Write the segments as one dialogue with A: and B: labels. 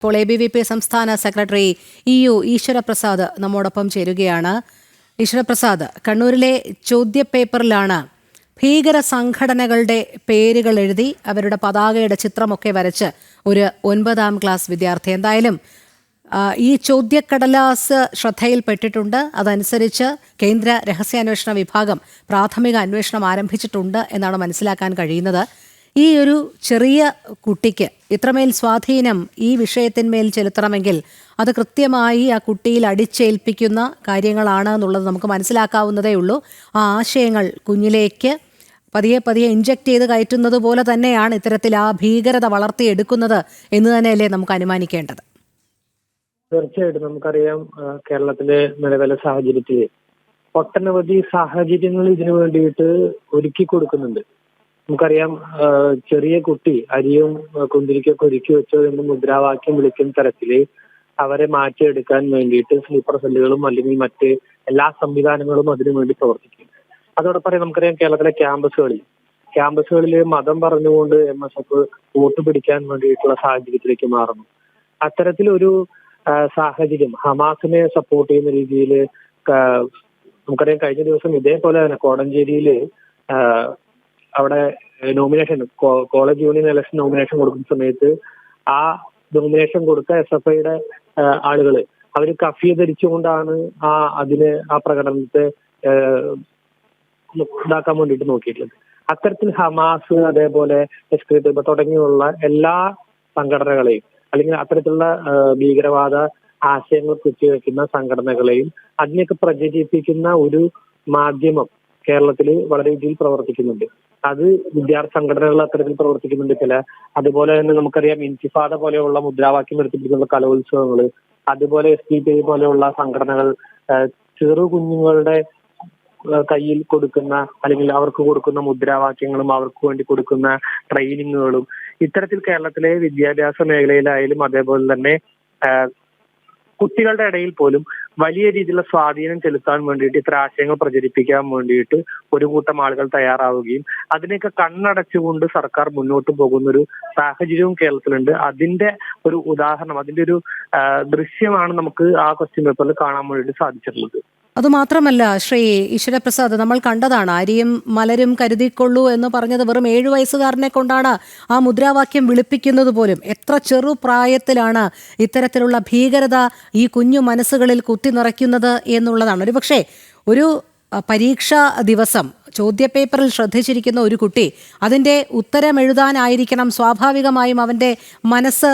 A: ഇപ്പോൾ ABVP സംസ്ഥാന secretary EU Eswaraprasad നമ്മോടൊപ്പം ചേരുകയാണ്. ഈശ്വരപ്രസാദ്, കണ്ണൂരിലെ ചോദ്യപേപ്പറിലാണ് ഭീകര സംഘടനകളുടെ പേരുകൾ എഴുതി അവരുടെ പതാകയുടെ ചിത്രമൊക്കെ വരച്ച് ഒരു 9ാം ക്ലാസ് വിദ്യാർത്ഥി. എന്തായാലും ഈ ചോദ്യക്കടലാസ് ശ്രദ്ധയിൽപ്പെട്ടിട്ടുണ്ട്. അതനുസരിച്ച് കേന്ദ്ര രഹസ്യാന്വേഷണ വിഭാഗം പ്രാഥമിക അന്വേഷണം ആരംഭിച്ചിട്ടുണ്ട് എന്നാണ് മനസ്സിലാക്കാൻ കഴിയുന്നത്. ഈ ഒരു ചെറിയ കുട്ടിക്ക് ഇത്രമേൽ സ്വാധീനം ഈ വിഷയത്തിന്മേൽ ചെലുത്തണമെങ്കിൽ അത് കൃത്യമായി ആ കുട്ടിയിൽ അടിച്ചേൽപ്പിക്കുന്ന കാര്യങ്ങളാണ് എന്നുള്ളത് നമുക്ക് മനസ്സിലാക്കാവുന്നതേ ഉള്ളൂ. ആ ആശയങ്ങൾ കുഞ്ഞിലേക്ക് പതിയെ പതിയെ ഇൻജക്ട് ചെയ്ത് കയറ്റുന്നത് പോലെ തന്നെയാണ് ഇത്തരത്തിൽ ആ ഭീകരത വളർത്തിയെടുക്കുന്നത് എന്ന് തന്നെയല്ലേ നമുക്ക് അനുമാനിക്കേണ്ടത്?
B: തീർച്ചയായിട്ടും നമുക്കറിയാം, കേരളത്തിലെ നിലവിലെ സാഹചര്യത്തിൽ ഒട്ടനവധി സാഹചര്യങ്ങൾ ഇതിനു വേണ്ടിയിട്ട് ഒരുക്കി കൊടുക്കുന്നുണ്ട്. നമുക്കറിയാം, ചെറിയ കുട്ടി അരിയും കുന്തിരിക്കൊക്കെ ഒരുക്കി വെച്ചോ എന്ന് മുദ്രാവാക്യം വിളിക്കുന്ന തരത്തില് അവരെ മാറ്റിയെടുക്കാൻ വേണ്ടിയിട്ട് സ്ലീപ്പർ സെല്ലുകളും അല്ലെങ്കിൽ മറ്റ് എല്ലാ സംവിധാനങ്ങളും അതിനു വേണ്ടി പ്രവർത്തിക്കും. അതോടൊപ്പം നമുക്കറിയാം, കേരളത്തിലെ ക്യാമ്പസുകളിൽ മതം പറഞ്ഞുകൊണ്ട് MSF വോട്ട് പിടിക്കാൻ വേണ്ടിയിട്ടുള്ള സാഹചര്യത്തിലേക്ക് മാറുന്നു. അത്തരത്തിലൊരു സാഹചര്യം ഹമാസിനെ സപ്പോർട്ട് ചെയ്യുന്ന രീതിയിൽ നമുക്കറിയാം, കഴിഞ്ഞ ദിവസം ഇതേപോലെ തന്നെ കോടഞ്ചേരിയില് അവിടെ nomination college union election nomination കൊടുക്കുന്ന സമയത്ത് ആ നോമിനേഷൻ കൊടുത്ത SFIയുടെ ആളുകള് അവര് കഫിയ ധരിച്ചുകൊണ്ടാണ് ആ പ്രകടനത്തെ ഇതാക്കാൻ വേണ്ടിയിട്ട് നോക്കിയിട്ടുള്ളത്. അത്തരത്തിൽ ഹമാസ് അതേപോലെ SKTB തുടങ്ങിയുള്ള എല്ലാ സംഘടനകളെയും അല്ലെങ്കിൽ അത്തരത്തിലുള്ള ഭീകരവാദ ആശയങ്ങൾ കുത്തിവെക്കുന്ന സംഘടനകളെയും അതിനെയൊക്കെ പ്രചരിപ്പിക്കുന്ന ഒരു മാധ്യമം കേരളത്തിൽ വളരെ രീതിയിൽ പ്രവർത്തിക്കുന്നുണ്ട്. അത് വിദ്യാർത്ഥി സംഘടനകൾ അത്തരത്തിൽ പ്രവർത്തിക്കുന്നുണ്ട്. അതുപോലെ തന്നെ നമുക്കറിയാം, ഇൻതിഫാദ പോലെയുള്ള മുദ്രാവാക്യം എടുത്തിട്ടുള്ള കലോത്സവങ്ങൾ, അതുപോലെ SDPI പോലെയുള്ള സംഘടനകൾ ചെറു കുഞ്ഞുങ്ങളുടെ കയ്യിൽ കൊടുക്കുന്ന അല്ലെങ്കിൽ അവർക്ക് കൊടുക്കുന്ന മുദ്രാവാക്യങ്ങളും അവർക്ക് വേണ്ടി കൊടുക്കുന്ന ട്രെയിനിങ്ങുകളും ഇത്തരത്തിൽ കേരളത്തിലെ വിദ്യാഭ്യാസ മേഖലയിലായാലും അതേപോലെ തന്നെ കുട്ടികളുടെ ഇടയിൽ പോലും വലിയ രീതിയിലുള്ള സ്വാധീനം ചെലുത്താൻ വേണ്ടിയിട്ട് ഇത്തരം ആശയങ്ങൾ പ്രചരിപ്പിക്കാൻ വേണ്ടിയിട്ട് ഒരു കൂട്ടം ആളുകൾ തയ്യാറാവുകയും അതിനെയൊക്കെ കണ്ണടച്ചുകൊണ്ട് സർക്കാർ മുന്നോട്ട് പോകുന്നൊരു സാഹചര്യവും കേരളത്തിലുണ്ട്. അതിന്റെ ഒരു ഉദാഹരണം, അതിന്റെ ഒരു ദൃശ്യമാണ് നമുക്ക് ആ ക്വസ്റ്റ്യൻ പേപ്പറിൽ കാണാൻ വേണ്ടിയിട്ട് സാധിച്ചിട്ടുള്ളത്.
A: അതുമാത്രമല്ല ശ്രീ ഈശ്വരപ്രസാദ്, നമ്മൾ കണ്ടതാണ് അരിയും മലരും കരുതിക്കൊള്ളൂ എന്ന് പറഞ്ഞത് വെറും 7 വയസ്സുകാരനെ കൊണ്ടാണ് ആ മുദ്രാവാക്യം വിളിപ്പിക്കുന്നത് പോലും. എത്ര ചെറുപ്രായത്തിലാണ് ഇത്തരത്തിലുള്ള ഭീകരത ഈ കുഞ്ഞു മനസ്സുകളിൽ കുത്തി നിറയ്ക്കുന്നത് എന്നുള്ളതാണ്. ഒരുപക്ഷെ ഒരു പരീക്ഷാ ദിവസം ചോദ്യപേപ്പറിൽ ശ്രദ്ധിച്ചിരിക്കുന്ന ഒരു കുട്ടി അതിൻ്റെ ഉത്തരം എഴുതാനായിരിക്കണം സ്വാഭാവികമായും അവൻ്റെ മനസ്സ്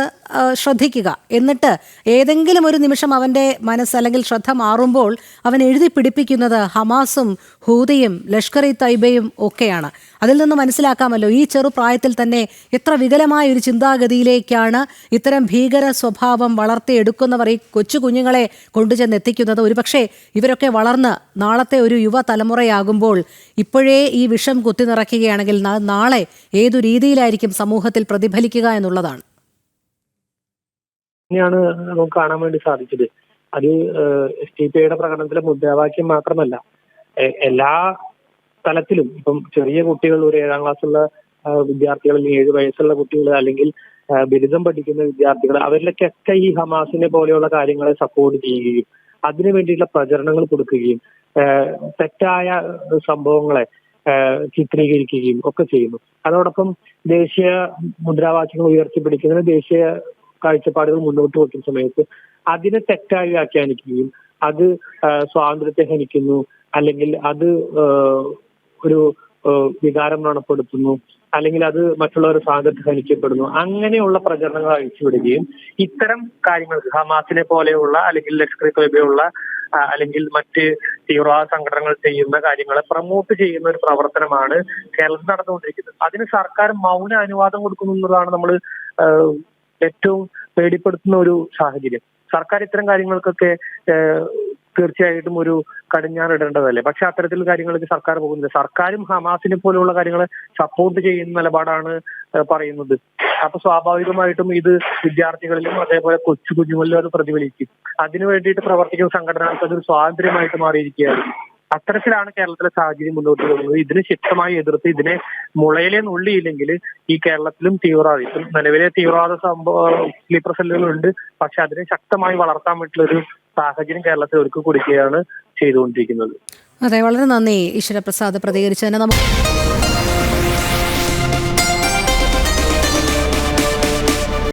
A: ശ്രദ്ധിക്കുക. എന്നിട്ട് ഏതെങ്കിലും ഒരു നിമിഷം അവൻ്റെ മനസ്സ് അല്ലെങ്കിൽ ശ്രദ്ധ മാറുമ്പോൾ അവൻ എഴുതി പിടിപ്പിക്കുന്നത് ഹമാസും ഹൂതിയും ലഷ്കർ-ഇ തയ്ബയും ഒക്കെയാണ്. അതിൽ നിന്ന് മനസ്സിലാക്കാമല്ലോ ഈ ചെറുപ്രായത്തിൽ തന്നെ എത്ര വികലമായ ഒരു ചിന്താഗതിയിലേക്കാണ് ഇത്തരം ഭീകര സ്വഭാവം വളർത്തിയെടുക്കുന്നവർ ഈ കൊച്ചു കുഞ്ഞുങ്ങളെ കൊണ്ടുചെന്നെത്തിക്കുന്നത്. ഒരുപക്ഷെ ഇവരൊക്കെ വളർന്ന് നാളത്തെ ഒരു യുവതലമുറയാകുമ്പോൾ ഇപ്പോഴേ ഈ വിഷം കുത്തി നിറയ്ക്കുകയാണെങ്കിൽ നാളെ ഏതു രീതിയിലായിരിക്കും സമൂഹത്തിൽ പ്രതിഫലിക്കുക എന്നുള്ളതാണ്.
B: ാണ് നമുക്ക് കാണാൻ വേണ്ടി സാധിച്ചത്. അത് SDPIയുടെ പ്രകടനത്തിലെ മുദ്രാവാക്യം മാത്രമല്ല, എല്ലാ തലത്തിലും ഇപ്പം ചെറിയ കുട്ടികൾ, ഒരു 7ാം ക്ലാസ്സുള്ള വിദ്യാർത്ഥികൾ, 7 വയസ്സുള്ള കുട്ടികൾ, അല്ലെങ്കിൽ ബിരുദം പഠിക്കുന്ന വിദ്യാർത്ഥികൾ, അവരിലേക്കൊക്കെ ഈ ഹമാസിനെ പോലെയുള്ള കാര്യങ്ങളെ സപ്പോർട്ട് ചെയ്യുകയും അതിനു വേണ്ടിയിട്ടുള്ള പ്രചരണങ്ങൾ കൊടുക്കുകയും തെറ്റായ സംഭവങ്ങളെ ചിത്രീകരിക്കുകയും ഒക്കെ ചെയ്യുന്നു. അതോടൊപ്പം ദേശീയ മുദ്രാവാക്യങ്ങൾ ഉയർത്തിപ്പിടിക്കുന്നതിന് ദേശീയ കാഴ്ചപ്പാടുകൾ മുന്നോട്ട് വെക്കുന്ന സമയത്ത് അതിനെ തെറ്റായി വ്യാഖ്യാനിക്കുകയും അത് സ്വാതന്ത്ര്യത്തെ ഹനിക്കുന്നു അല്ലെങ്കിൽ അത് ഒരു വികാരം വ്രണപ്പെടുത്തുന്നു അല്ലെങ്കിൽ അത് മറ്റുള്ളവരുടെ സ്വാതന്ത്ര്യത്തെ ഹനിക്കപ്പെടുന്നു, അങ്ങനെയുള്ള പ്രചരണങ്ങൾ അഴിച്ചുവിടുകയും ഇത്തരം കാര്യങ്ങൾക്ക് ഹമാസിനെ പോലെയുള്ള അല്ലെങ്കിൽ ലഷ്കർ-ഇ തയ്ബയുള്ള അല്ലെങ്കിൽ മറ്റ് തീവ്രവാദ സംഘടനകൾ ചെയ്യുന്ന കാര്യങ്ങളെ പ്രൊമോട്ട് ചെയ്യുന്ന ഒരു പ്രവർത്തനമാണ് കേരളത്തിൽ നടന്നുകൊണ്ടിരിക്കുന്നത്. അതിന് സർക്കാർ മൗന അനുവാദം കൊടുക്കുന്നു എന്നതാണ് നമ്മൾ ഏറ്റവും പേടിപ്പെടുത്തുന്ന ഒരു സാഹചര്യം. സർക്കാർ ഇത്തരം കാര്യങ്ങൾക്കൊക്കെ തീർച്ചയായിട്ടും ഒരു കടിഞ്ഞാണിടേണ്ടതല്ലേ. പക്ഷെ അത്തരത്തിലുള്ള കാര്യങ്ങൾക്ക് സർക്കാർ പോകുന്നില്ല. സർക്കാരും ഹമാസിനെ പോലെയുള്ള കാര്യങ്ങളെ സപ്പോർട്ട് ചെയ്യുന്ന നിലപാടാണ് പറയുന്നത്. അപ്പൊ സ്വാഭാവികമായിട്ടും ഇത് വിദ്യാർത്ഥികളിലും അതേപോലെ കുഞ്ഞുങ്ങളിലും അത് പ്രതിഫലിക്കും. അതിനു വേണ്ടിയിട്ട് പ്രവർത്തിക്കുന്ന സംഘടനകൾക്ക് അതൊരു സ്വാതന്ത്ര്യമായിട്ട് മാറിയിരിക്കുകയാണ്. അത്തരത്തിലാണ് കേരളത്തിലെ സാഹചര്യം മുന്നോട്ട് പോകുന്നത്. ഇതിന് ശക്തമായി എതിർത്ത് ഇതിനെ മുളയിലെ നുള്ളിയില്ലെങ്കിൽ ഈ കേരളത്തിലും തീവ്രവാദം, ഇപ്പം നിലവിലെ തീവ്രവാദ സ്ലീപ്പർ സെല്ലുകളുണ്ട്, പക്ഷെ അതിനെ ശക്തമായി വളർത്താൻ പറ്റുന്ന ഒരു സാഹചര്യം കേരളത്തിൽ ഒരുക്കി കൊടുക്കുകയാണ് ചെയ്തുകൊണ്ടിരിക്കുന്നത്.
A: അതെ, വളരെ നന്ദി ഈശ്വരപ്രസാദ് പ്രതികരിച്ചതിന്. നമുക്ക്